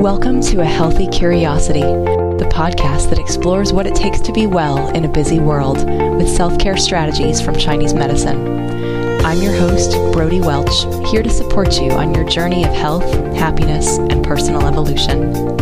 Welcome to A Healthy Curiosity, the podcast that explores what it takes to be well in a busy world with self-care strategies from Chinese medicine. I'm your host, Brody Welch, here to support you on your journey of health, happiness, and personal evolution.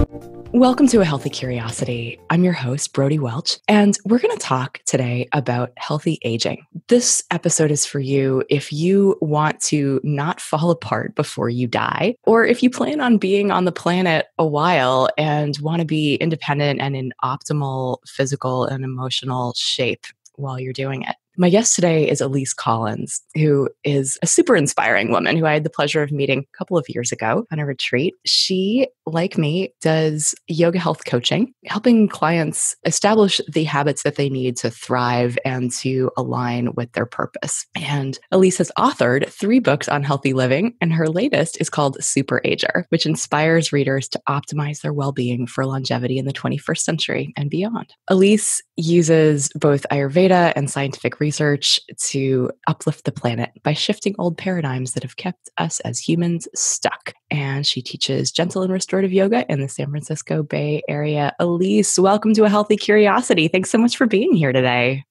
Welcome to A Healthy Curiosity. I'm your host, Brody Welch, and we're going to talk today about healthy aging. This episode is for you if you want to not fall apart before you die, or if you plan on being on the planet a while and want to be independent and in optimal physical and emotional shape while you're doing it. My guest today is Elise Collins, who is a super inspiring woman who I had the pleasure of meeting a couple of years ago on a retreat. She, like me, does yoga health coaching, helping clients establish the habits that they need to thrive and to align with their purpose. And Elise has authored 3 books on healthy living, and her latest is called SuperAger, which inspires readers to optimize their well-being for longevity in the 21st century and beyond. Elise uses both Ayurveda and scientific research to uplift the planet by shifting old paradigms that have kept us as humans stuck. And she teaches gentle and restorative yoga in the San Francisco Bay Area. Elise, welcome to A Healthy Curiosity. Thanks so much for being here today.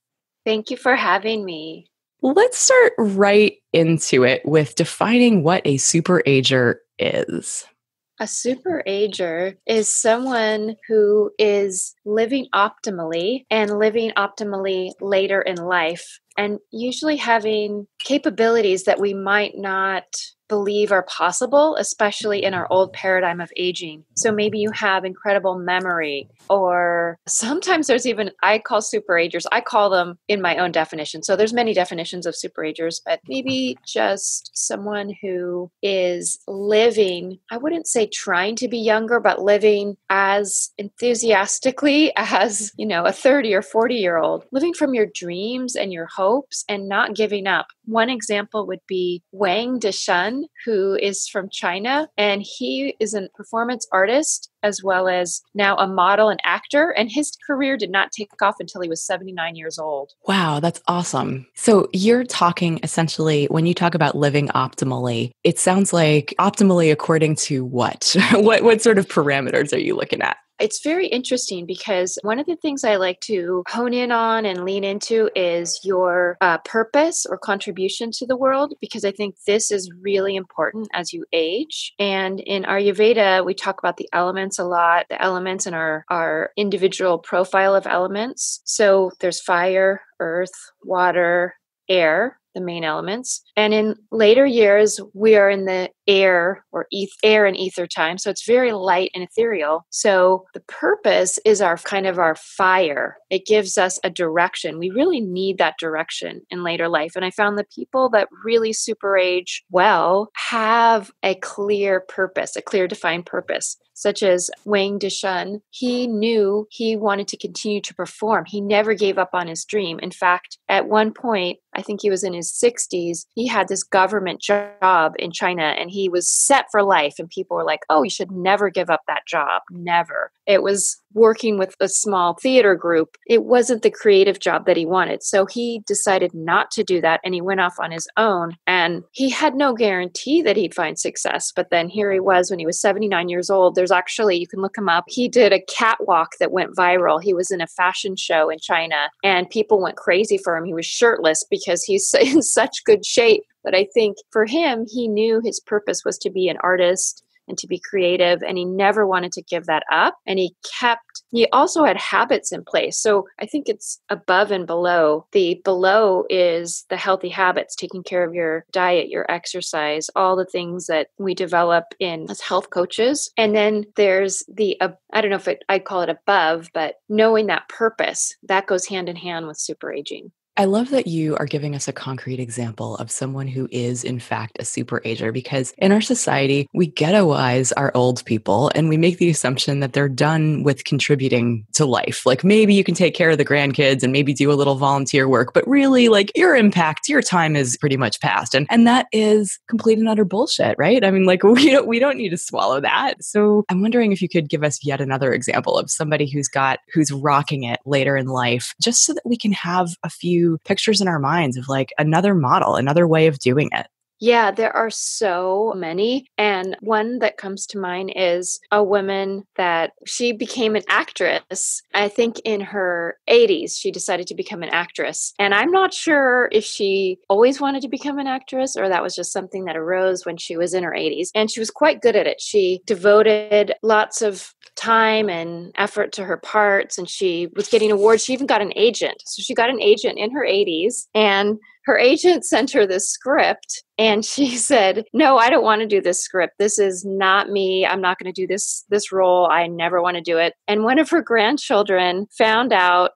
Thank you for having me. Let's start right into it with defining what a SuperAger is. A SuperAger is someone who is living optimally and living optimally later in life, and usually having capabilities that we might not believe are possible, especially in our old paradigm of aging. So maybe you have incredible memory, or sometimes there's even, I call SuperAgers, I call them in my own definition. So there's many definitions of SuperAgers, but maybe just someone who is living, I wouldn't say trying to be younger, but living as enthusiastically as, a 30 or 40-year-old, living from your dreams and your hopes and not giving up. One example would be Wang Deshan, who is from China, and he is a performance artist as well as now a model and actor, and his career did not take off until he was 79 years old. Wow, that's awesome. So you're talking essentially, when you talk about living optimally, it sounds like optimally according to what? What sort of parameters are you looking at? It's very interesting because one of the things I like to hone in on and lean into is your purpose or contribution to the world, because I think this is really important as you age. And in Ayurveda, we talk about the elements a lot, the elements in our individual profile of elements. So there's fire, earth, water, air, the main elements. And in later years, we are in the air or air and ether time. So it's very light and ethereal. So the purpose is our fire. It gives us a direction. We really need that direction in later life. And I found the people that really super age well have a clear purpose, a clear defined purpose. Such as Wang Deshan, he knew he wanted to continue to perform. He never gave up on his dream. In fact, at one point, I think he was in his 60s, he had this government job in China and he was set for life. And people were like, oh, you should never give up that job. Never. It was working with a small theater group. It wasn't the creative job that he wanted. So he decided not to do that and he went off on his own. And he had no guarantee that he'd find success. But then here he was when he was 79 years old. There's actually, you can look him up. He did a catwalk that went viral. He was in a fashion show in China and people went crazy for him. He was shirtless because he's in such good shape. But I think for him, he knew his purpose was to be an artist and to be creative. And he never wanted to give that up. And he also had habits in place. So I think it's above and below. The below is the healthy habits, taking care of your diet, your exercise, all the things that we develop as health coaches. And then there's I don't know if I'd call it above, but knowing that purpose, that goes hand in hand with super aging. I love that you are giving us a concrete example of someone who is, in fact, a SuperAger, because in our society, we ghettoize our old people and we make the assumption that they're done with contributing to life. Like maybe you can take care of the grandkids and maybe do a little volunteer work, but really like your impact, your time is pretty much past. And that is complete and utter bullshit, right? I mean, like we don't need to swallow that. So I'm wondering if you could give us yet another example of somebody who's rocking it later in life, just so that we can have a few pictures in our minds of like another model, another way of doing it. Yeah, there are so many. And one that comes to mind is a woman that she became an actress. I think in her 80s, she decided to become an actress. And I'm not sure if she always wanted to become an actress or that was just something that arose when she was in her 80s. And she was quite good at it. She devoted lots of time and effort to her parts, and she was getting awards. She even got an agent. So she got an agent in her 80s, and her agent sent her this script and she said, "No, I don't want to do this script. This is not me. I'm not going to do this role. I never want to do it." And one of her grandchildren found out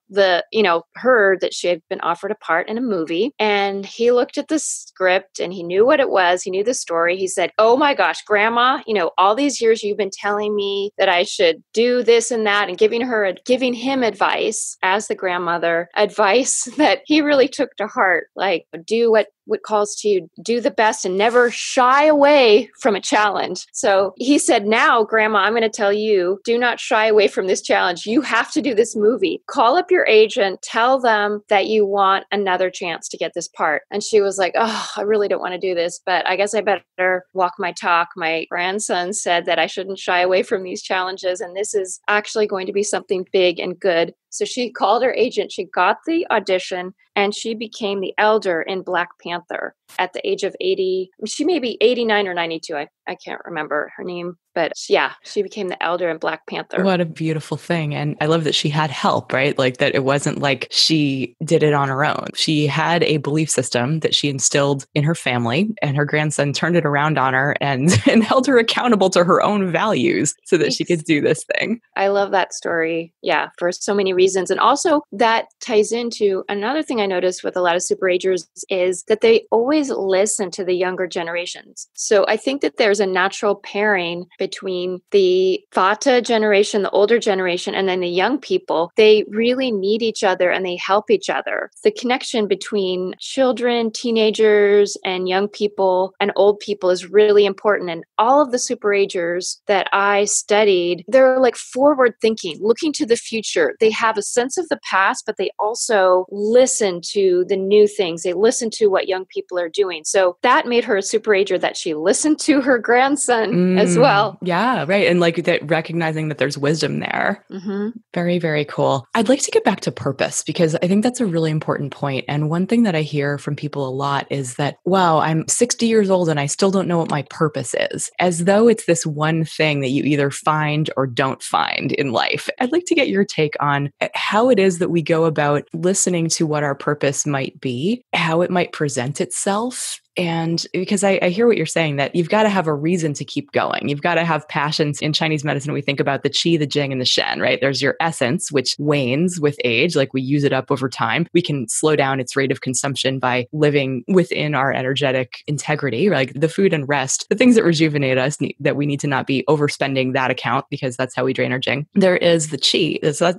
heard that she had been offered a part in a movie, and he looked at the script and he knew what it was. He knew the story. He said, "Oh my gosh, Grandma, all these years you've been telling me that I should do this and that," and giving him advice as the grandmother, advice that he really took to heart, like do what calls to you, do the best and never shy away from a challenge. So he said, "Now, Grandma, I'm going to tell you, do not shy away from this challenge. You have to do this movie. Call up your agent, tell them that you want another chance to get this part." And she was like, "Oh, I really don't want to do this, but I guess I better walk my talk. My grandson said that I shouldn't shy away from these challenges, and this is actually going to be something big and good." So she called her agent, she got the audition, and she became the elder in Black Panther at the age of 80. She may be 89 or 92. I can't remember her name. But yeah, she became the elder in Black Panther. What a beautiful thing. And I love that she had help, right? Like that it wasn't like she did it on her own. She had a belief system that she instilled in her family, and her grandson turned it around on her and held her accountable to her own values so that she could do this thing. I love that story. Yeah, for so many reasons. And also that ties into another thing I noticed with a lot of SuperAgers is that they always listen to the younger generations. So I think that there's a natural pairing between the Vata generation, the older generation, and then the young people. They really need each other and they help each other. The connection between children, teenagers, and young people and old people is really important. And all of the SuperAgers that I studied, they're like forward thinking, looking to the future. They have a sense of the past, but they also listen to the new things. They listen to what young people are doing. So that made her a SuperAger, that she listened to her grandson as well. Yeah, right. And like that, recognizing that there's wisdom there. Mm-hmm. Very, very cool. I'd like to get back to purpose because I think that's a really important point. And one thing that I hear from people a lot is that, wow, I'm 60 years old and I still don't know what my purpose is, as though it's this one thing that you either find or don't find in life. I'd like to get your take on how it is that we go about listening to what our purpose might be, how it might present itself. And because I hear what you're saying, that you've got to have a reason to keep going. You've got to have passions. In Chinese medicine, we think about the qi, the jing, and the shen, right? There's your essence, which wanes with age. Like we use it up over time. We can slow down its rate of consumption by living within our energetic integrity, like the food and rest, the things that rejuvenate us, that we need to not be overspending that account because that's how we drain our jing. There is the qi,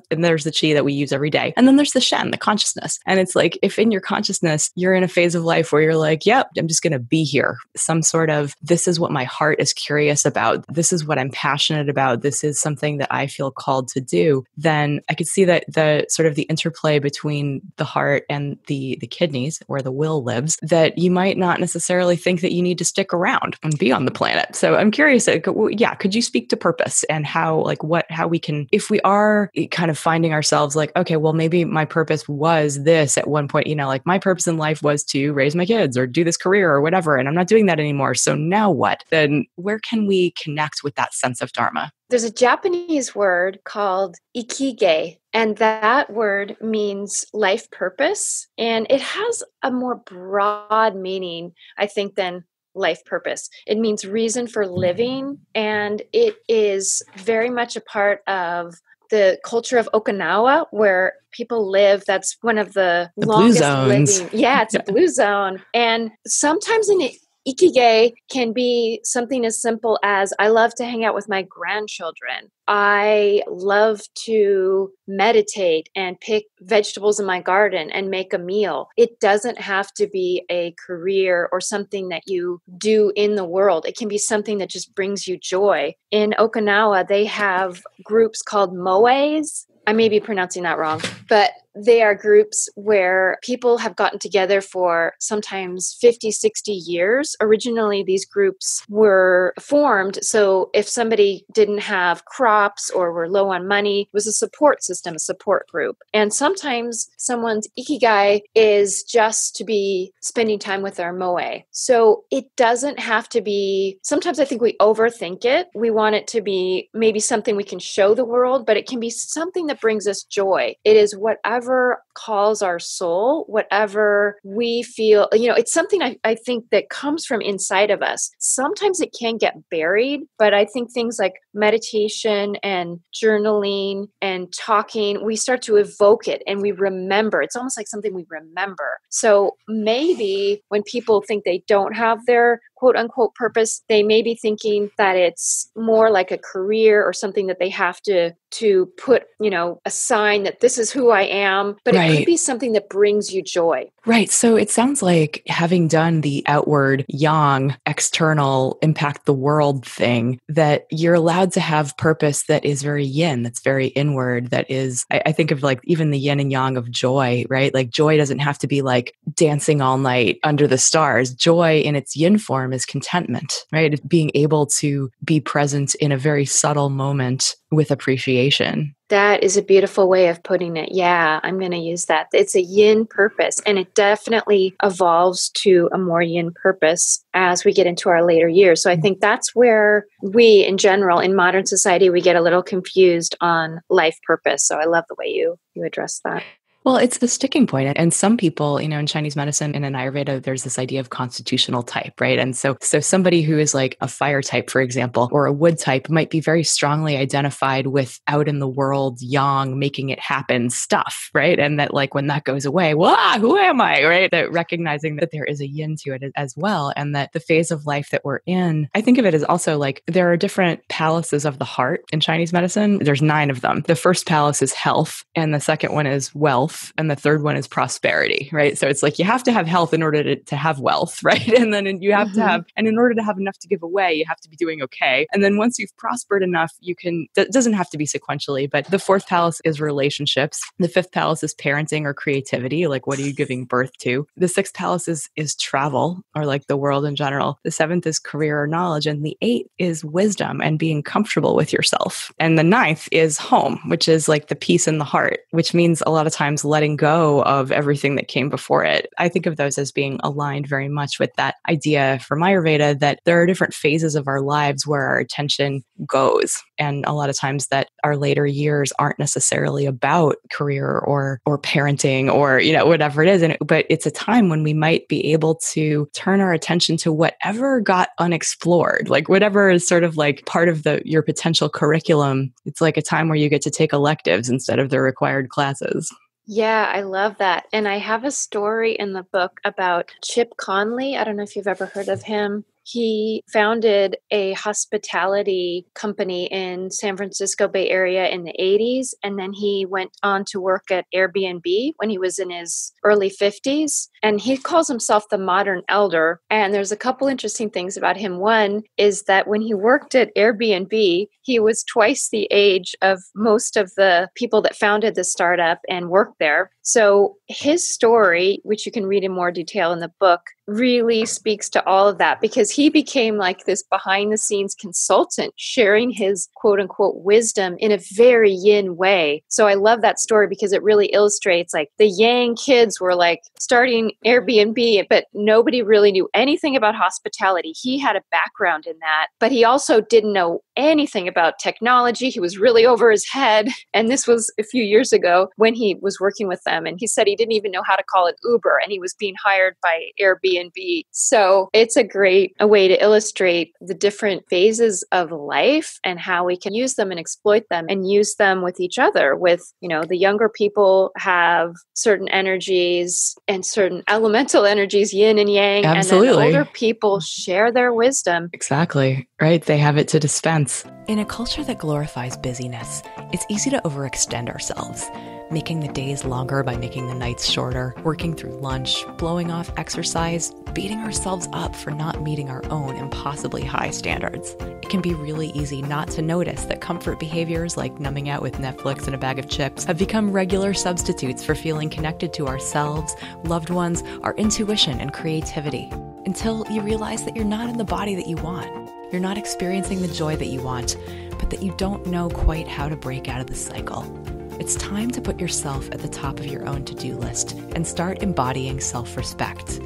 and there's the qi that we use every day. And then there's the shen, the consciousness. And it's like, if in your consciousness, you're in a phase of life where you're like, yep, I'm just going to be here. Some sort of, this is what my heart is curious about. This is what I'm passionate about. This is something that I feel called to do. Then I could see that the sort of the interplay between the heart and the kidneys, where the will lives, that you might not necessarily think that you need to stick around and be on the planet. So I'm curious, could you speak to purpose and how we can, if we are kind of finding ourselves like, okay, well, maybe my purpose was this at one point, like my purpose in life was to raise my kids or do this career or whatever, and I'm not doing that anymore. So now what? Then where can we connect with that sense of dharma? There's a Japanese word called ikige, and that word means life purpose. And it has a more broad meaning, I think, than life purpose. It means reason for living, and it is very much a part of the culture of Okinawa, where people live. That's one of the longest living. Yeah, it's a blue zone. And sometimes in Ikigai can be something as simple as, I love to hang out with my grandchildren. I love to meditate and pick vegetables in my garden and make a meal. It doesn't have to be a career or something that you do in the world. It can be something that just brings you joy. In Okinawa, they have groups called moes. I may be pronouncing that wrong, but they are groups where people have gotten together for sometimes 50, 60 years. Originally, these groups were formed so if somebody didn't have crops or were low on money, it was a support system, a support group. And sometimes someone's ikigai is just to be spending time with their moe. So it doesn't have to be, sometimes I think we overthink it. We want it to be maybe something we can show the world, but it can be something that brings us joy. It is whatever calls our soul, whatever we feel, it's something I think that comes from inside of us. Sometimes it can get buried, but I think things like meditation and journaling and talking, we start to evoke it and we remember. It's almost like something we remember. So maybe when people think they don't have their quote unquote purpose, they may be thinking that it's more like a career or something that they have to put, a sign that this is who I am, but it could be something that brings you joy. Right. So it sounds like having done the outward yang, external, impact the world thing, that you're allowed to have purpose that is very yin, that's very inward, that is, I think of like even the yin and yang of joy, right? Like joy doesn't have to be like dancing all night under the stars. Joy in its yin form is contentment, right? It's being able to be present in a very subtle moment with appreciation. That is a beautiful way of putting it. Yeah, I'm going to use that. It's a yin purpose, and it definitely evolves to a more yin purpose as we get into our later years. So I think that's where we, in general, in modern society, we get a little confused on life purpose. So I love the way you address that. Well, it's the sticking point. And some people, in Chinese medicine and in Ayurveda, there's this idea of constitutional type, right? And so somebody who is like a fire type, for example, or a wood type might be very strongly identified with out in the world, yang, making it happen stuff, right? And that like when that goes away, who am I, right? That recognizing that there is a yin to it as well. And that the phase of life that we're in, I think of it as also like there are different palaces of the heart in Chinese medicine. There's 9 of them. The first palace is health, and the second one is wealth. And the third one is prosperity, right? So it's like you have to have health in order to have wealth, right? And then you have to have, and in order to have enough to give away, you have to be doing okay. And then once you've prospered enough, you can, that doesn't have to be sequentially, but the 4th palace is relationships. The 5th palace is parenting or creativity, like what are you giving birth to? The 6th palace is travel or like the world in general. The 7th is career or knowledge. And the 8th is wisdom and being comfortable with yourself. And the 9th is home, which is like the peace in the heart, which means a lot of times letting go of everything that came before it. I think of those as being aligned very much with that idea from Ayurveda that there are different phases of our lives where our attention goes. And a lot of times that our later years aren't necessarily about career or parenting or, whatever it is. But it's a time when we might be able to turn our attention to whatever got unexplored, like whatever is sort of like part of your potential curriculum. It's like a time where you get to take electives instead of the required classes. Yeah, I love that. And I have a story in the book about Chip Conley. I don't know if you've ever heard of him. He founded a hospitality company in San Francisco Bay Area in the 80s. And then he went on to work at Airbnb when he was in his early 50s. And he calls himself the modern elder. And there's a couple interesting things about him. One is that when he worked at Airbnb, he was twice the age of most of the people that founded the startup and worked there. So his story, which you can read in more detail in the book, really speaks to all of that because he became like this behind the scenes consultant sharing his quote unquote wisdom in a very yin way. So I love that story because it really illustrates like the Yang kids were like starting Airbnb, but nobody really knew anything about hospitality. He had a background in that, but he also didn't know anything about technology. He was really over his head. And this was a few years ago when he was working with them. And he said he didn't even know how to call it Uber and he was being hired by Airbnb. So it's a great way to illustrate the different phases of life and how we can use them and exploit them and use them with each other. With, the younger people have certain energies and certain elemental energies, yin and yang. Absolutely. And then older people share their wisdom. Exactly. Right. They have it to dispense. In a culture that glorifies busyness, it's easy to overextend ourselves. making the days longer by making the nights shorter, working through lunch, blowing off exercise, beating ourselves up for not meeting our own impossibly high standards. It can be really easy not to notice that comfort behaviors like numbing out with Netflix and a bag of chips have become regular substitutes for feeling connected to ourselves, loved ones, our intuition, and creativity. Until you realize that you're not in the body that you want. You're not experiencing the joy that you want, but that you don't know quite how to break out of the cycle. It's time to put yourself at the top of your own to-do list and start embodying self-respect.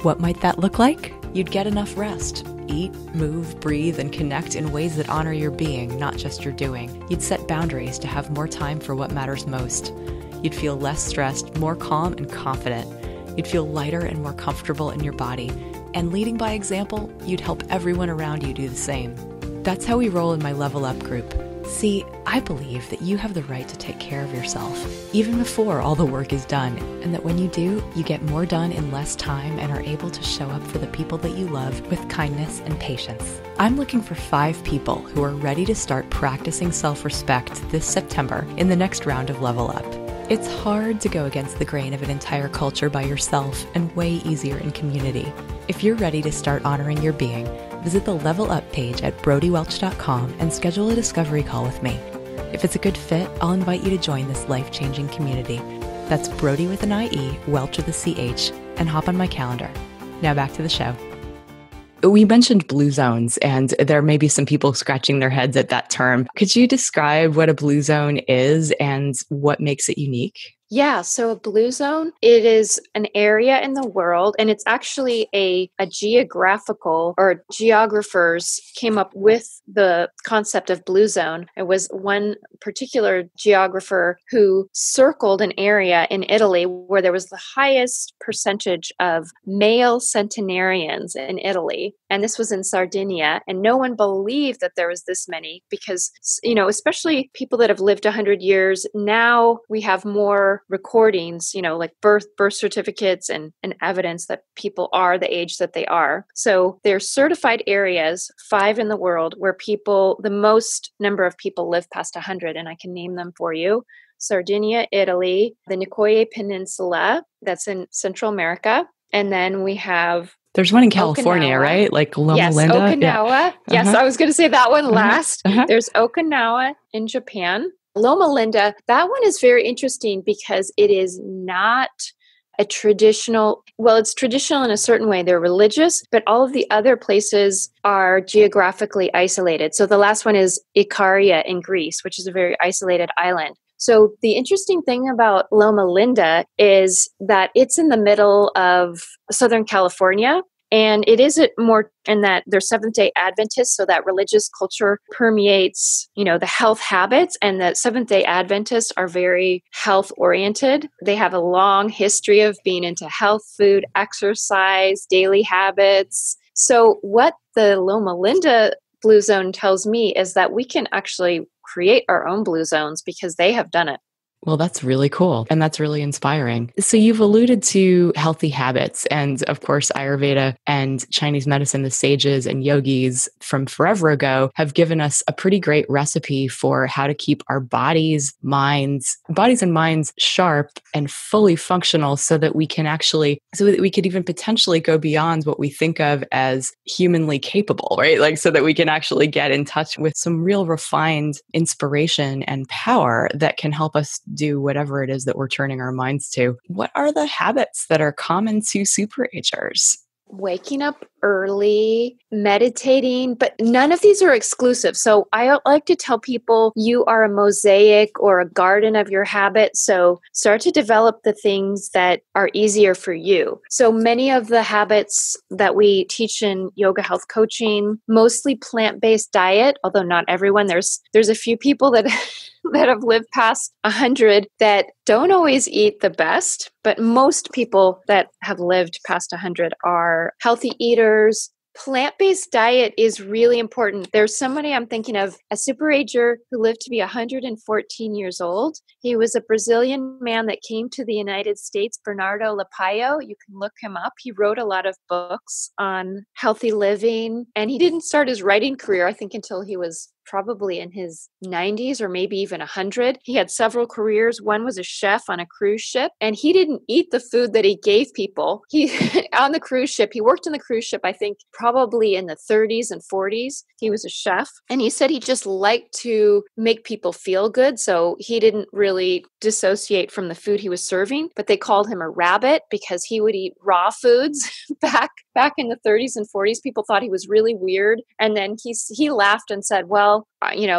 What might that look like? You'd get enough rest. Eat, move, breathe, and connect in ways that honor your being, not just your doing. You'd set boundaries to have more time for what matters most. You'd feel less stressed, more calm and confident. You'd feel lighter and more comfortable in your body. And leading by example, you'd help everyone around you do the same. That's how we roll in my Level Up group. See, I believe that you have the right to take care of yourself, even before all the work is done, and that when you do, you get more done in less time and are able to show up for the people that you love with kindness and patience. I'm looking for 5 people who are ready to start practicing self-respect this September in the next round of Level Up. It's hard to go against the grain of an entire culture by yourself and way easier in community. If you're ready to start honoring your being, visit the Level Up page at brodywelch.com and schedule a discovery call with me. If it's a good fit, I'll invite you to join this life-changing community. That's Brody with an IE, Welch with a CH, and hop on my calendar. Now back to the show. We mentioned blue zones, and there may be some people scratching their heads at that term. Could you describe what a blue zone is and what makes it unique? Yeah, so a blue zone, it is an area in the world, and it's actually a geographical, or geographers came up with the concept of blue zone. It was one particular geographer who circled an area in Italy where there was the highest percentage of male centenarians in Italy. And this was in Sardinia, and no one believed that there was this many because, especially people that have lived 100 years, now we have more recordings, like birth certificates and evidence that people are the age that they are. So they're certified areas, 5 in the world, where the most number of people live past 100, and I can name them for you. Sardinia, Italy, the Nicoya Peninsula, that's in Central America. And then we have there's one in California, Okinawa. right? Like Loma Yes, Linda? Okinawa. Yeah. Yes, I was going to say that one last. There's Okinawa in Japan. Loma Linda, that one is very interesting because it is not a traditional, it's traditional in a certain way. They're religious, but all of the other places are geographically isolated. So the last one is Ikaria in Greece, which is a very isolated island. So the interesting thing about Loma Linda is that it's in the middle of Southern California. And it is more in that they're Seventh-day Adventists, so that religious culture permeates, the health habits, and the Seventh-day Adventists are very health-oriented. They have a long history of being into health, food, exercise, daily habits. So what the Loma Linda Blue Zone tells me is that we can actually create our own blue zones because they have done it. Well, that's really cool. And that's really inspiring. So you've alluded to healthy habits. And of course, Ayurveda and Chinese medicine, the sages and yogis from forever ago have given us a pretty great recipe for how to keep our bodies and minds sharp and fully functional so that we could even potentially go beyond what we think of as humanly capable, right? Like so that we can actually get in touch with some real refined inspiration and power that can help us do whatever it is that we're turning our minds to. What are the habits that are common to SuperAgers? Waking up early, meditating, but none of these are exclusive. So I like to tell people you are a mosaic or a garden of your habits. So start to develop the things that are easier for you. So many of the habits that we teach in yoga health coaching, mostly plant-based diet, although not everyone. There's a few people that that have lived past 100 that don't always eat the best, but most people that have lived past 100 are healthy eaters. Plant-based diet is really important. There's somebody I'm thinking of, a SuperAger who lived to be 114 years old. He was a Brazilian man that came to the United States, Bernardo Lapaio. You can look him up. He wrote a lot of books on healthy living, and he didn't start his writing career, I think, until he was probably in his 90s or maybe even 100. He had several careers. One was a chef on a cruise ship, and he didn't eat the food that he gave people. He on the cruise ship, he worked on the cruise ship, I think probably in the 30s and 40s. He was a chef, and he said he just liked to make people feel good. So he didn't really dissociate from the food he was serving, but they called him a rabbit because he would eat raw foods back in the 30s and 40s. People thought he was really weird. And then he laughed and said, well,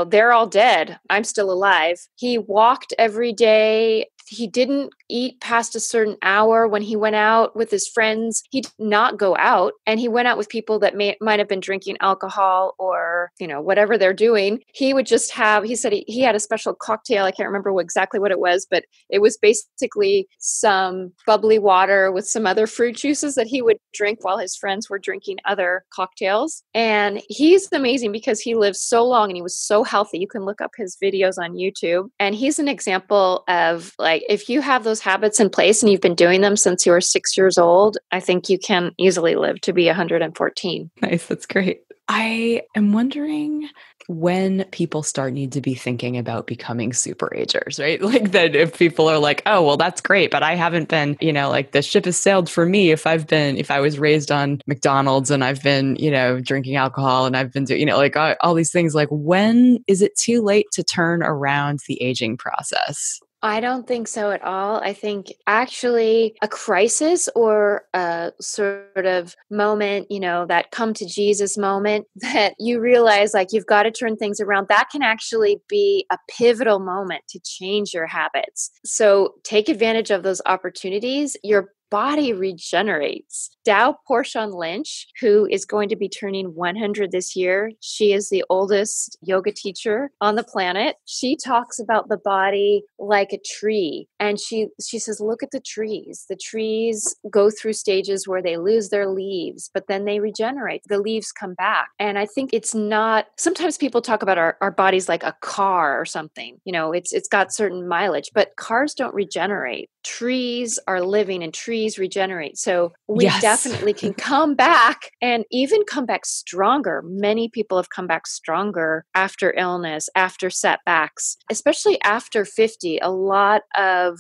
they're all dead. I'm still alive. He walked every day. He didn't eat past a certain hour. When he went out with his friends, he did not go out. And he went out with people that might have been drinking alcohol or, whatever they're doing. He would just he said he had a special cocktail. I can't remember exactly what it was, but it was basically some bubbly water with some other fruit juices that he would drink while his friends were drinking other cocktails. And he's amazing because he lived so long and he was so healthy. You can look up his videos on YouTube. And he's an example of if you have those habits in place and you've been doing them since you were 6 years old, I think you can easily live to be 114. Nice. That's great. I am wondering when people need to be thinking about becoming SuperAgers, right? Like that if people are like, oh, well, that's great, but I haven't been, the ship has sailed for me if I was raised on McDonald's and I've been, drinking alcohol and I've been doing, all these things, when is it too late to turn around the aging process? I don't think so at all. I think actually a crisis or a sort of moment, that come to Jesus moment that you realize you've got to turn things around, that can actually be a pivotal moment to change your habits. So take advantage of those opportunities. Your body regenerates. Dow Porchon Lynch, who is going to be turning 100 this year, she is the oldest yoga teacher on the planet. She talks about the body like a tree. And she says, look at the trees. The trees go through stages where they lose their leaves, but then they regenerate. The leaves come back. And I think it's not, sometimes people talk about our bodies like a car or something. It's got certain mileage, but cars don't regenerate. Trees are living and trees regenerate. So we definitely can come back and even come back stronger. Many people have come back stronger after illness, after setbacks, especially after 50. A lot of,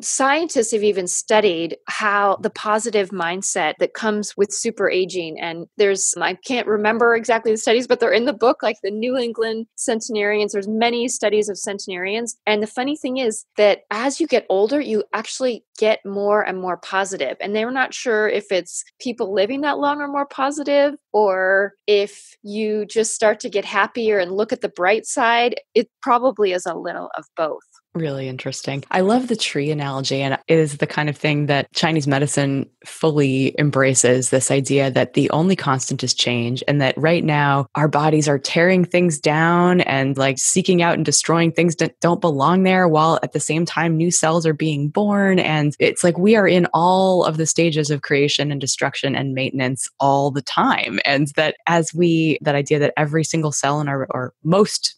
scientists have even studied how the positive mindset that comes with super aging. And I can't remember exactly the studies, but they're in the book, like the New England centenarians. There's many studies of centenarians. And the funny thing is that as you get older, you actually get more and more positive. And they're not sure if it's people living that long are more positive or if you just start to get happier and look at the bright side. It probably is a little of both. Really interesting. I love the tree analogy, and it is the kind of thing that Chinese medicine fully embraces, this idea that the only constant is change, and that right now our bodies are tearing things down and seeking out and destroying things that don't belong there, while at the same time new cells are being born. And it's we are in all of the stages of creation and destruction and maintenance all the time. And that that idea that every single cell in or most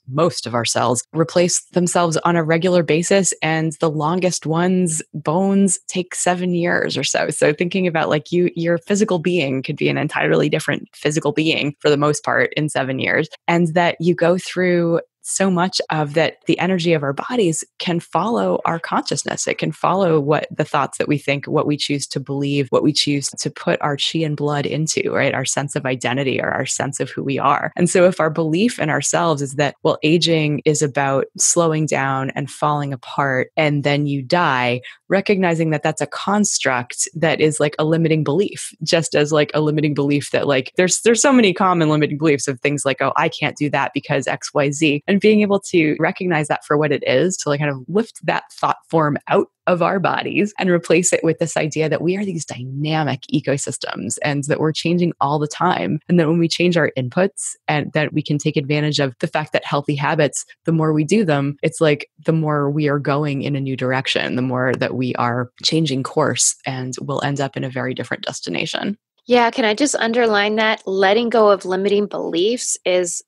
of our cells replace themselves on a regular basis, and the longest ones, bones, take 7 years or so. So thinking about your physical being could be an entirely different physical being for the most part in 7 years, and that you go through so much of that. The energy of our bodies can follow our consciousness. It can follow what the thoughts that we think, what we choose to believe, what we choose to put our chi and blood into, right? Our sense of identity or our sense of who we are. And so if our belief in ourselves is that, well, aging is about slowing down and falling apart and then you die, recognizing that that's a construct that is a limiting belief, just as a limiting belief that there's so many common limiting beliefs of things oh, I can't do that because XYZ. And being able to recognize that for what it is, to kind of lift that thought form out of our bodies and replace it with this idea that we are these dynamic ecosystems and that we're changing all the time. And that when we change our inputs and that we can take advantage of the fact that healthy habits, the more we do them, it's the more we are going in a new direction, the more that we are changing course and we'll end up in a very different destination. Yeah, can I just underline that? Letting go of limiting beliefs is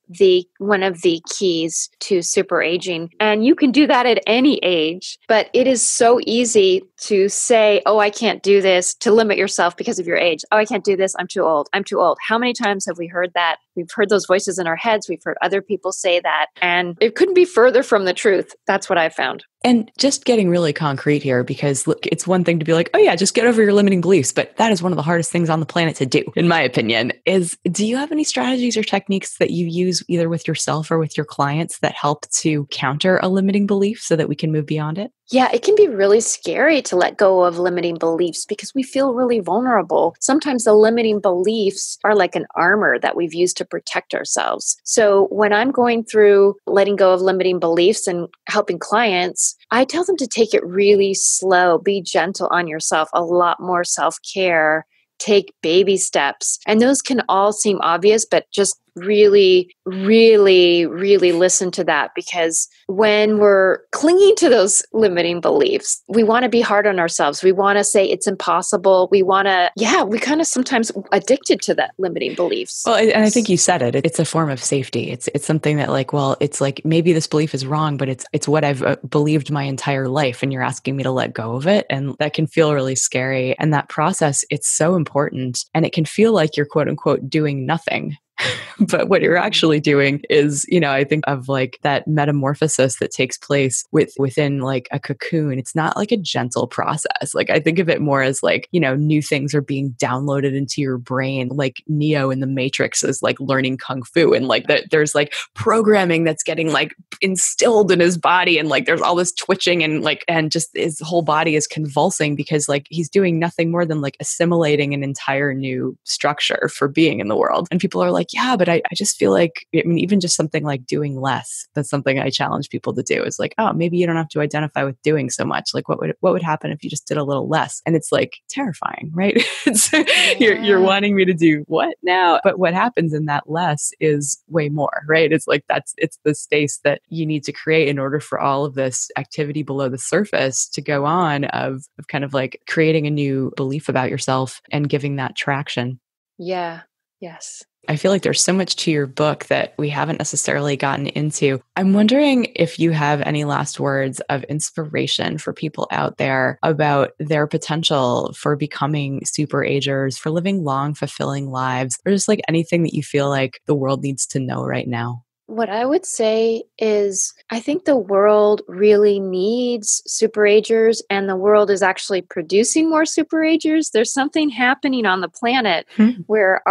one of the keys to super aging. And you can do that at any age, but it is so easy to say, oh, I can't do this, to limit yourself because of your age. Oh, I can't do this. I'm too old. I'm too old. How many times have we heard that? We've heard those voices in our heads. We've heard other people say that. And it couldn't be further from the truth. That's what I found. And just getting really concrete here, because look, it's one thing to be like, oh yeah, just get over your limiting beliefs. But that is one of the hardest things on the planet to do, in my opinion, do you have any strategies or techniques that you use either with yourself or with your clients that help to counter a limiting belief so that we can move beyond it? Yeah, it can be really scary to let go of limiting beliefs because we feel really vulnerable. Sometimes the limiting beliefs are like an armor that we've used to protect ourselves. So when I'm going through letting go of limiting beliefs and helping clients, I tell them to take it really slow, be gentle on yourself, a lot more self-care, take baby steps. And those can all seem obvious, but just really, really, really listen to that, because when we're clinging to those limiting beliefs, we want to be hard on ourselves. We want to say it's impossible. We kind of sometimes addicted to that limiting beliefs. Well, and I think you said it. It's a form of safety. It's something that it's like maybe this belief is wrong, but it's what I've believed my entire life, and you're asking me to let go of it, and that can feel really scary. And that process, it's so important, and it can feel like you're quote unquote doing nothing. But what you're actually doing is, I think of like that metamorphosis that takes place within like a cocoon. It's not like a gentle process. Like I think of it more as like, new things are being downloaded into your brain, like Neo in the Matrix is like learning Kung Fu, and like there's like programming that's getting like instilled in his body, and like there's all this twitching and just his whole body is convulsing because like he's doing nothing more than like assimilating an entire new structure for being in the world. And people are like, yeah, but I just feel like, even just something like doing less, that's something I challenge people to do. Is like, oh, maybe you don't have to identify with doing so much. Like what would happen if you just did a little less? And it's like terrifying, right? You're wanting me to do what now? But what happens in that less is way more, right? It's like it's the space that you need to create in order for all of this activity below the surface to go on of kind of like creating a new belief about yourself and giving that traction. Yeah. Yes. I feel like there's so much to your book that we haven't necessarily gotten into. I'm wondering if you have any last words of inspiration for people out there about their potential for becoming SuperAgers, for living long, fulfilling lives, or just like anything that you feel like the world needs to know right now. What I would say is I think the world really needs SuperAgers, and the world is actually producing more SuperAgers. There's something happening on the planet where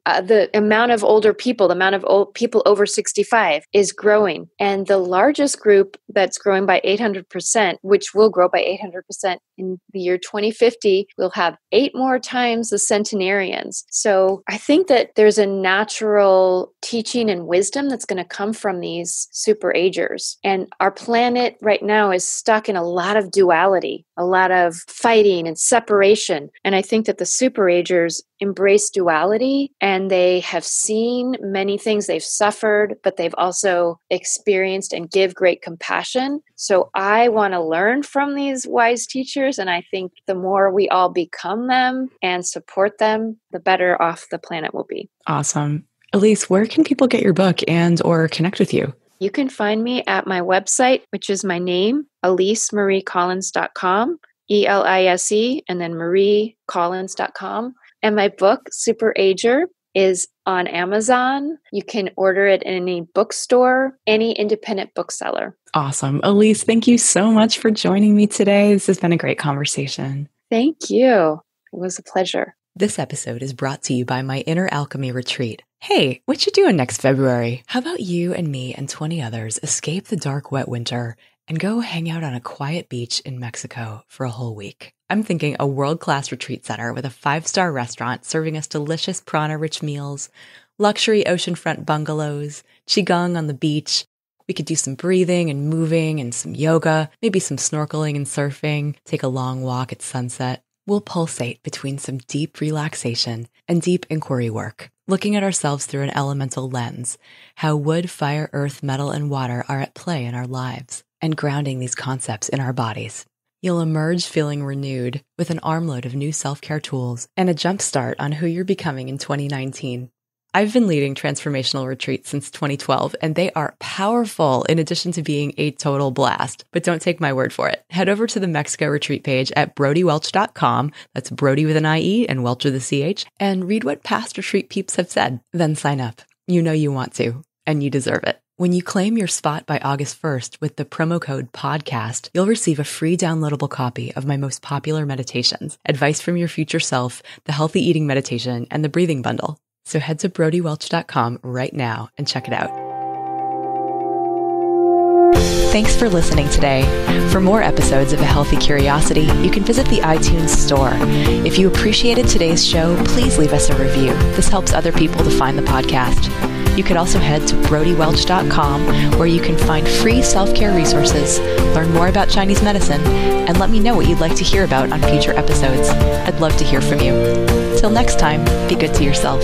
the amount of older people, the amount of old people over 65 is growing. And the largest group that's growing by 800%, which will grow by 800% in the year 2050, will have 8 more times the centenarians. So I think that there's a natural teaching and wisdom that's going to come from these SuperAgers. And our planet right now is stuck in a lot of duality, a lot of fighting and separation. And I think that the SuperAgers embrace duality, and they have seen many things. They've suffered, but they've also experienced and give great compassion. So I want to learn from these wise teachers. And I think the more we all become them and support them, the better off the planet will be. Awesome. Elise, where can people get your book and or connect with you? You can find me at my website, which is my name, EliseMarieCollins.com, ELISE, and then MarieCollins.com. And my book, SuperAger, is on Amazon. You can order it in any bookstore, any independent bookseller. Awesome. Elise, thank you so much for joining me today. This has been a great conversation. Thank you. It was a pleasure. This episode is brought to you by my Inner Alchemy Retreat. Hey, what you doing next February? How about you and me and 20 others escape the dark, wet winter and go hang out on a quiet beach in Mexico for a whole week? I'm thinking a world-class retreat center with a 5-star restaurant serving us delicious prana-rich meals, luxury oceanfront bungalows, qigong on the beach. We could do some breathing and moving and some yoga, maybe some snorkeling and surfing, take a long walk at sunset. We'll pulsate between some deep relaxation and deep inquiry work, looking at ourselves through an elemental lens, how wood, fire, earth, metal, and water are at play in our lives, and grounding these concepts in our bodies. You'll emerge feeling renewed with an armload of new self-care tools and a jumpstart on who you're becoming in 2019. I've been leading transformational retreats since 2012, and they are powerful in addition to being a total blast. But don't take my word for it. Head over to the Mexico retreat page at brodywelch.com. That's Brody with an IE and Welch with a CH, and read what past retreat peeps have said. Then sign up. You know you want to, and you deserve it. When you claim your spot by August 1st with the promo code PODCAST, you'll receive a free downloadable copy of my most popular meditations, Advice from Your Future Self, the Healthy Eating Meditation, and the Breathing Bundle. So head to brodywelch.com right now and check it out. Thanks for listening today. For more episodes of A Healthy Curiosity, you can visit the iTunes store. If you appreciated today's show, please leave us a review. This helps other people to find the podcast. You could also head to brodywelch.com, where you can find free self-care resources, learn more about Chinese medicine, and let me know what you'd like to hear about on future episodes. I'd love to hear from you. Till next time, be good to yourself.